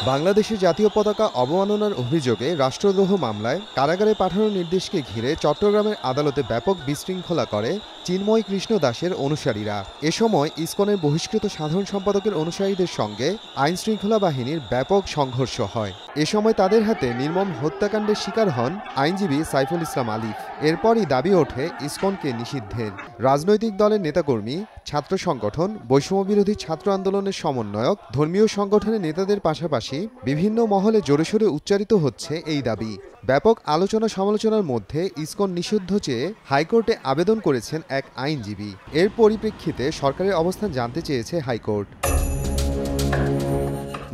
বাংলাদেশের জাতীয় পতাকা অবমাননার অভিযোগে রাষ্ট্রদ্রোহ মামলায় কারাগারে পাঠানোর নির্দেশকে ঘিরে চট্টগ্রামের আদালতে ব্যাপক বিশৃঙ্খলা করে চিন্ময় কৃষ্ণ দাসের অনুসারীরা। এ সময় ইসকনের বহিষ্কৃত সাধারণ সম্পাদকের অনুসারীদের সঙ্গে আইনশৃঙ্খলা বাহিনীর ব্যাপক সংঘর্ষ হয়। এ সময় তাদের হাতে নির্মম হত্যাকাণ্ডের শিকার হন আইনজীবী সাইফুল ইসলাম আলিফ। এরপরই দাবি ওঠে ইসকনকে নিষিদ্ধের। রাজনৈতিক দলের নেতাকর্মী, ছাত্র সংগঠন, বৈষম্যবিরোধী ছাত্র আন্দোলনের সমন্বয়ক, ধর্মীয় সংগঠনের নেতাদের পাশাপাশি বিভিন্ন মহলে জোরে সোরে উচ্চারিত হচ্ছে এই দাবি। ব্যাপক আলোচনা সমালোচনার মধ্যে ইসকন নিষিদ্ধ চেয়ে হাইকোর্টে আবেদন করেছেন এক আইনজীবী। এর পরিপ্রেক্ষিতে সরকারের অবস্থান জানতে চেয়েছে হাইকোর্ট।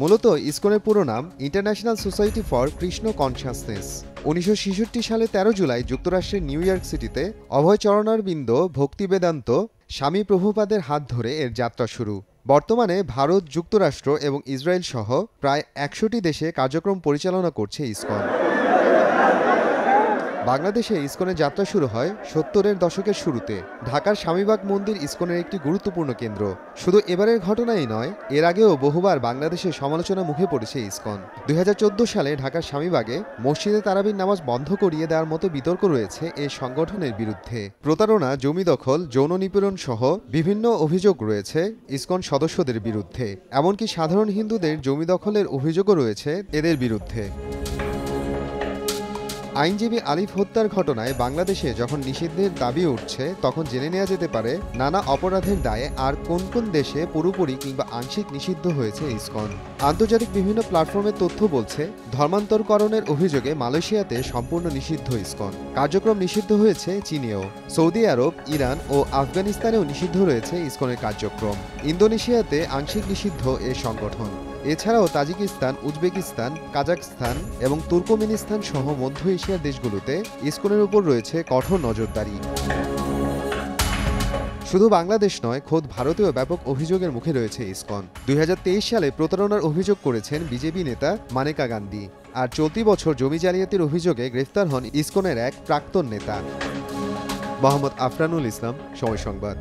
মূলত ইসকনের পুরো নাম international society for Krishna consciousness. 1966 সালে 13 জুলাই যুক্তরাষ্ট্রের নিউ ইয়র্ক সিটিতে অভয় চরণারবিন্দ ভক্তি বেদান্ত স্বামী প্রভুপাদের হাত ধরে এর যাত্রা শুরু। বর্তমানে ভারত, যুক্তরাষ্ট্র এবং ইসরায়েল সহ প্রায় 100টি দেশে কার্যক্রম পরিচালনা করছে ইসকন। বাংলাদেশে ইসকনের যাত্রা শুরু হয় 70-এর দশকের শুরুতে। ঢাকার স্বামীবাগ মন্দির ইসকনের একটি গুরুত্বপূর্ণ কেন্দ্র। শুধু এবারের ঘটনাই নয়, এর আগেও বহুবার বাংলাদেশে সমালোচনা মুখে পড়েছে ইসকন। 2014 সালে ঢাকার স্বামীবাগে মসজিদে তারাবির নামাজ বন্ধ করিয়ে দেওয়ার মতো বিতর্ক রয়েছে এই সংগঠনের বিরুদ্ধে। প্রতারণা, জমি দখল, যৌন নিপীড়ন সহ বিভিন্ন অভিযোগ রয়েছে ইসকন সদস্যদের বিরুদ্ধে। এমনকি সাধারণ হিন্দুদের জমি দখলের অভিযোগও রয়েছে এদের বিরুদ্ধে। আইনজীবী আলিফ হত্যার ঘটনায় বাংলাদেশে যখন নিষিদ্ধের দাবি উঠছে, তখন জেনে নেওয়া যেতে পারে নানা অপরাধের দায়ে আর কোন কোন দেশে পুরোপুরি কিংবা আংশিক নিষিদ্ধ হয়েছে ইসকন। আন্তর্জাতিক বিভিন্ন প্ল্যাটফর্মের তথ্য বলছে, ধর্মান্তরকরণের অভিযোগে মালয়েশিয়াতে সম্পূর্ণ নিষিদ্ধ ইসকন। কার্যক্রম নিষিদ্ধ হয়েছে চীনেও। সৌদি আরব, ইরান ও আফগানিস্তানেও নিষিদ্ধ রয়েছে ইসকনের কার্যক্রম। ইন্দোনেশিয়াতে আংশিক নিষিদ্ধ এ সংগঠন। এছাড়াও তাজিকিস্তান, উজবেকিস্তান, কাজাখস্তান এবং তুর্কমেনিস্তান সহ মধ্য এশিয়ার দেশগুলোতে ইসকনের উপর রয়েছে কঠোর নজরদারি। শুধু বাংলাদেশ নয়, খোদ ভারতেও ব্যাপক অভিযোগের মুখে রয়েছে ইসকন। 2023 সালে প্রতারণার অভিযোগ করেছেন বিজেপি নেতা মানেকা গান্ধী। আর চলতি বছর জমি জালিয়াতির অভিযোগে গ্রেফতার হন ইসকনের এক প্রাক্তন নেতা। মোহাম্মদ আফরানুল ইসলাম, সময় সংবাদ।